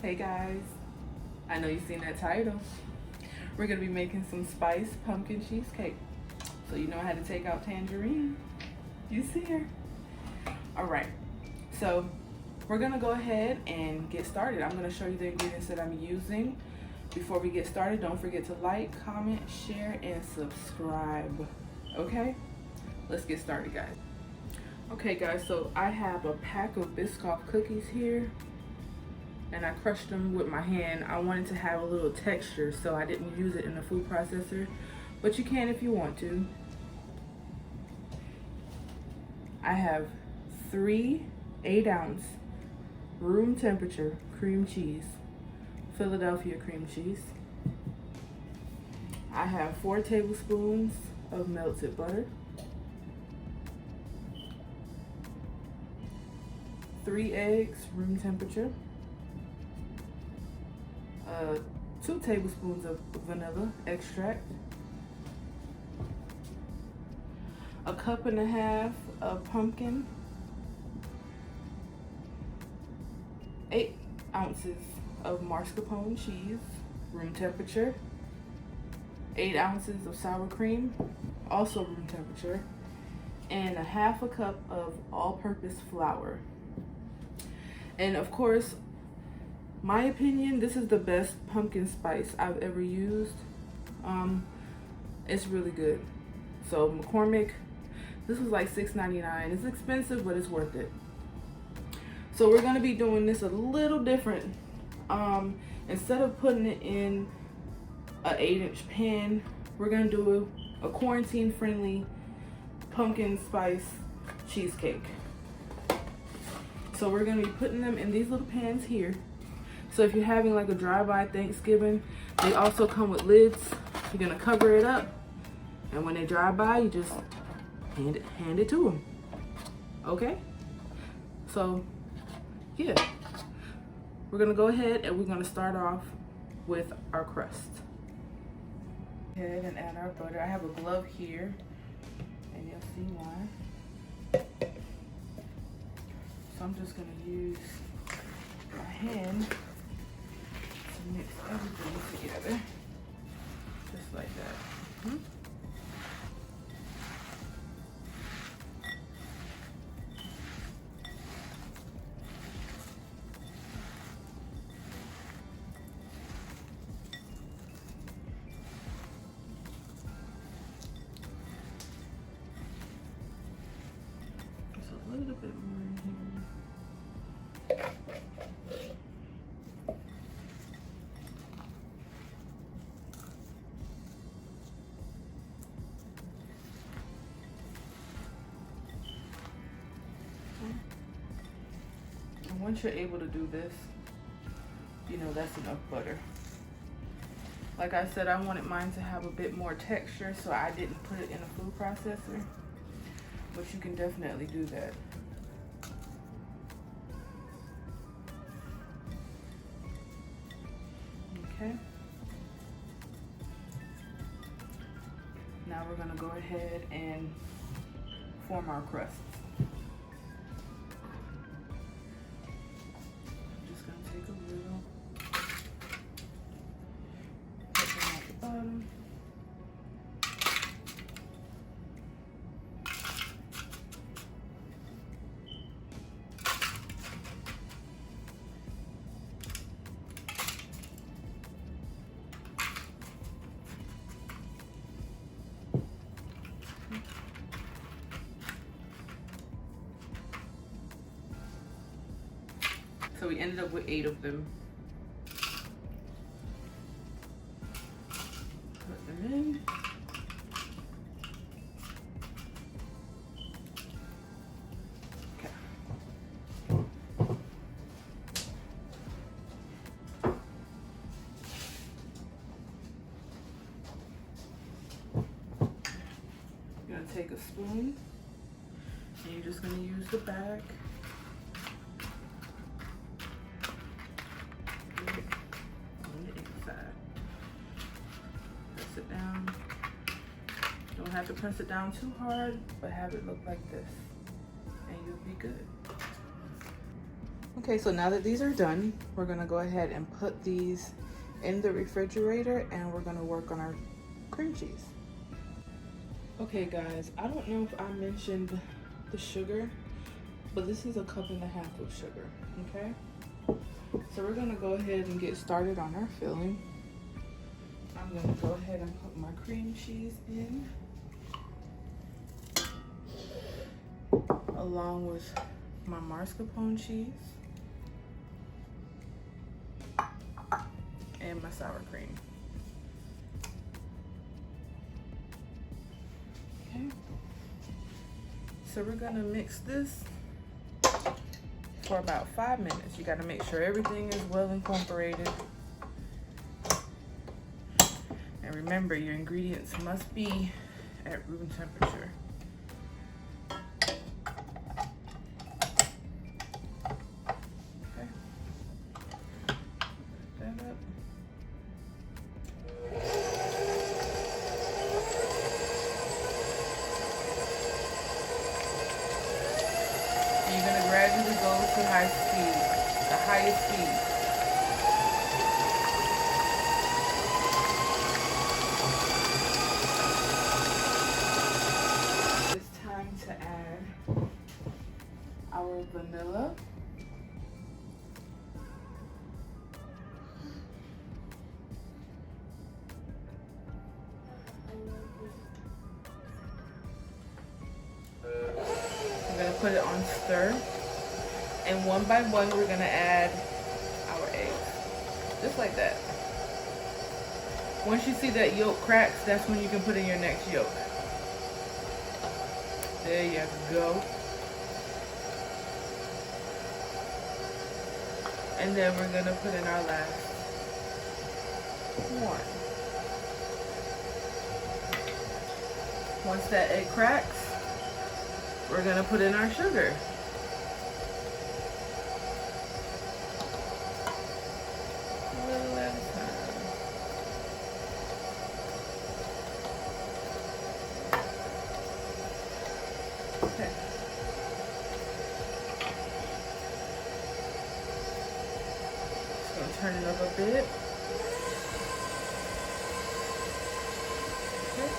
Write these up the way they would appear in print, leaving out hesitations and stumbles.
Hey guys, I know you've seen that title. We're gonna be making some spiced pumpkin cheesecake. So you know I had to take out Tangerine. You see her. All right, so we're gonna go ahead and get started. I'm gonna show you the ingredients that I'm using. Before we get started, don't forget to like, comment, share, and subscribe, okay? Let's get started, guys. Okay guys, so I have a pack of Biscoff cookies here, and I crushed them with my hand. I wanted to have a little texture, so I didn't use it in a food processor, but you can if you want to. I have 3 8-ounce room temperature cream cheese, Philadelphia cream cheese. I have 4 tablespoons of melted butter, 3 eggs, room temperature, 2 tablespoons of vanilla extract, 1.5 cups of pumpkin, 8 ounces of mascarpone cheese, room temperature, 8 ounces of sour cream, also room temperature, and 1/2 cup of all-purpose flour. And of course, my opinion, this is the best pumpkin spice I've ever used. It's really good. So Cormick, this was like $6.99. It's expensive, but it's worth it. So we're gonna be doing this a little different. Instead of putting it in an 8-inch pan, we're gonna do a quarantine-friendly pumpkin spice cheesecake. So we're gonna be putting them in these little pans here. So if you're having like a drive-by Thanksgiving, they also come with lids. You're gonna cover it up, and when they drive by, you just hand it to them. Okay? So yeah, we're gonna go ahead and we're gonna start off with our crust. Go ahead and add our butter. I have a glove here, and you'll see why. So I'm just gonna use my hand to mix everything together, just like that. Just a little bit more in here. And once you're able to do this, you know that's enough butter. Like I said, I wanted mine to have a bit more texture, so I didn't put it in a food processor, but you can definitely do that. Okay. Now we're gonna go ahead and form our crust. I'm just gonna take a little, put them at the bottom. So we ended up with 8 of them. Put them in. Okay. You're gonna take a spoon, and you're just gonna use the back. Have to press it down too hard, but have it look like this, and you'll be good. Okay, so now that these are done, we're gonna go ahead and put these in the refrigerator and we're gonna work on our cream cheese. Okay guys, I don't know if I mentioned the sugar, but this is 1.5 cups of sugar, okay? So we're gonna go ahead and get started on our filling. I'm gonna go ahead and put my cream cheese in, along with my mascarpone cheese and my sour cream. Okay. So we're gonna mix this for about 5 minutes. You gotta make sure everything is well incorporated. And remember, your ingredients must be at room temperature. Okay. Put that up. And you're gonna gradually go to high speed, the highest speed. To add our vanilla, we're going to put it on stir, and one by one we're going to add our eggs, just like that. Once you see that yolk cracks, that's when you can put in your next yolk. There you go. And then we're gonna put in our last one. Once that egg cracks, we're gonna put in our sugar. A little at a time. Okay. Just gonna turn it up a bit. Okay.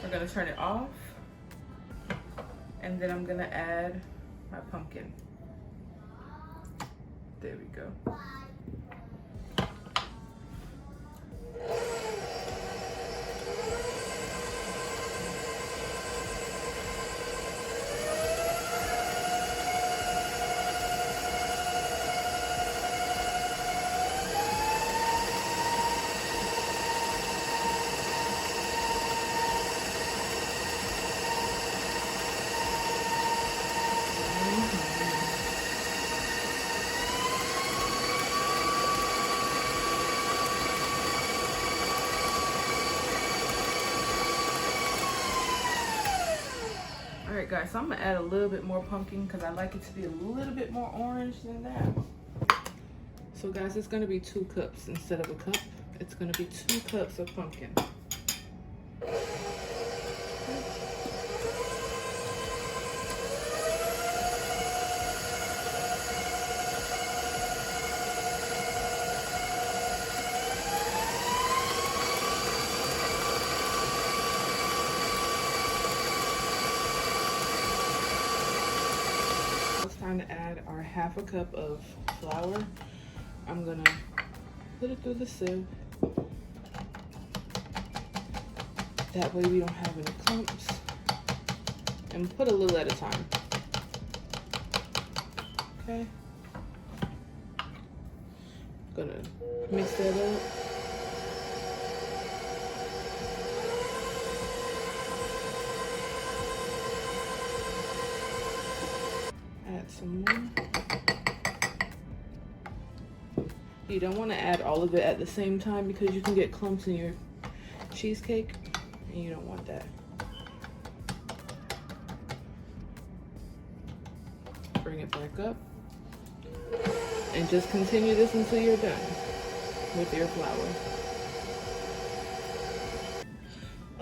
We're gonna turn it off. And then I'm gonna add my pumpkin. There we go. Alright guys, so I'm going to add a little bit more pumpkin because I like it to be a little bit more orange than that. So guys, it's going to be 2 cups instead of 1 cup. It's going to be 2 cups of pumpkin. Time to add our 1/2 cup of flour. I'm gonna put it through the sieve. That way we don't have any clumps. And put a little at a time. Okay. Gonna mix that up. Add some more. You don't want to add all of it at the same time because you can get clumps in your cheesecake and you don't want that. Bring it back up and just continue this until you're done with your flour.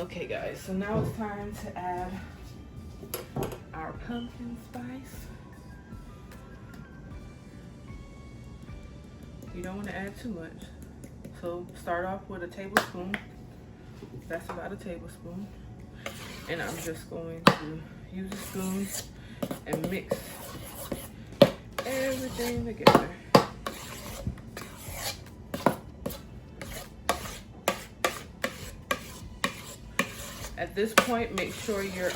Okay guys, so now it's time to add our pumpkin spice. You don't want to add too much. So start off with a tablespoon. That's about a tablespoon. And I'm just going to use a spoon and mix everything together. At this point, make sure your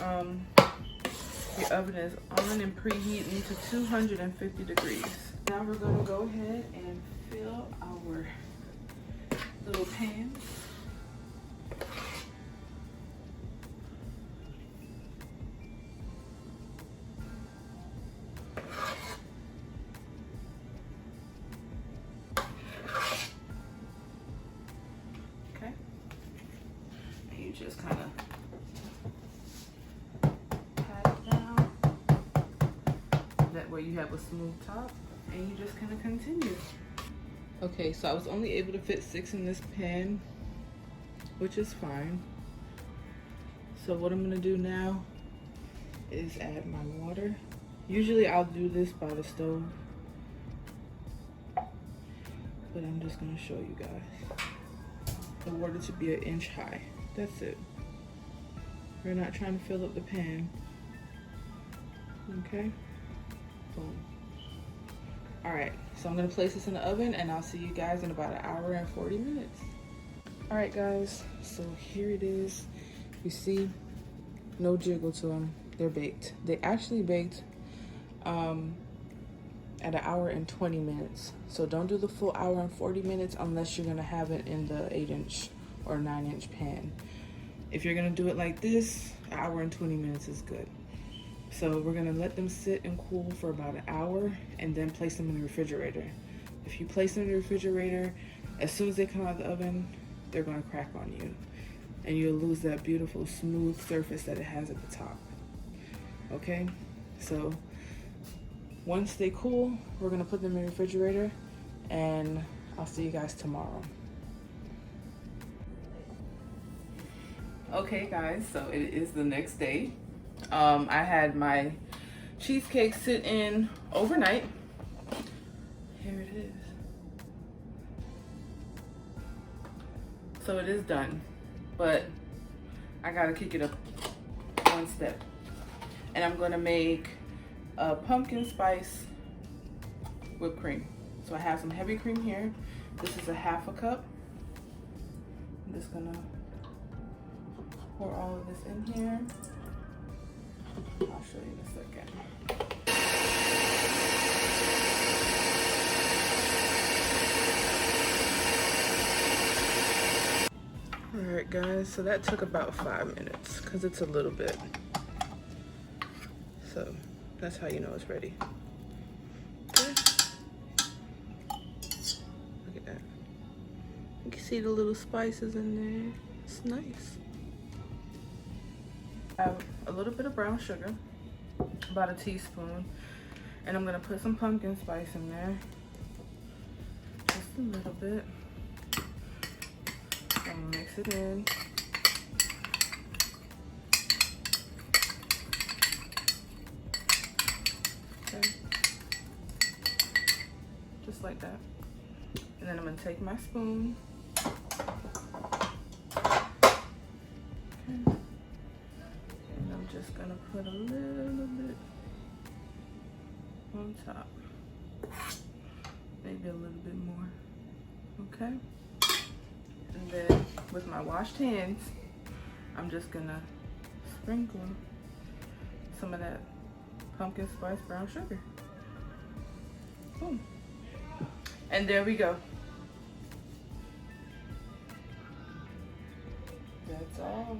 oven is on and preheating to 250 degrees. Now we're going to go ahead and fill our little pans. Okay. And you just kind of pat it down. That way you have a smooth top, and you just kind of continue. Okay, so I was only able to fit 6 in this pan, which is fine. So what I'm gonna do now is add my water. Usually I'll do this by the stove, but I'm just gonna show you guys. The water should be 1 inch high. That's it. We're not trying to fill up the pan. Okay, boom. All right, so I'm gonna place this in the oven and I'll see you guys in about 1 hour and 40 minutes. All right guys, so here it is. You see, no jiggle to them. They're baked. They actually baked at 1 hour and 20 minutes. So don't do the full 1 hour and 40 minutes unless you're gonna have it in the 8-inch or 9-inch pan. If you're gonna do it like this, 1 hour and 20 minutes is good. So we're gonna let them sit and cool for about 1 hour and then place them in the refrigerator. If you place them in the refrigerator, as soon as they come out of the oven, they're gonna crack on you. And you'll lose that beautiful smooth surface that it has at the top. Okay, so once they cool, we're gonna put them in the refrigerator and I'll see you guys tomorrow. Okay guys, so it is the next day. I had my cheesecake sit in overnight. Here it is. So it is done, but I gotta kick it up 1 step. And I'm gonna make a pumpkin spice whipped cream. So I have some heavy cream here. This is 1/2 cup. I'm just gonna pour all of this in here. I'll show you in a second. All right guys, so that took about 5 minutes because it's a little bit. So that's how you know it's ready. Okay. Look at that. You can see the little spices in there. It's nice. I have a little bit of brown sugar, about 1 teaspoon, and I'm gonna put some pumpkin spice in there, just a little bit, and mix it in. Okay, just like that. And then I'm gonna take my spoon. Okay. Just gonna put a little bit on top, maybe a little bit more. Okay, and then with my washed hands, I'm just gonna sprinkle some of that pumpkin spice brown sugar. Boom, and there we go. That's all.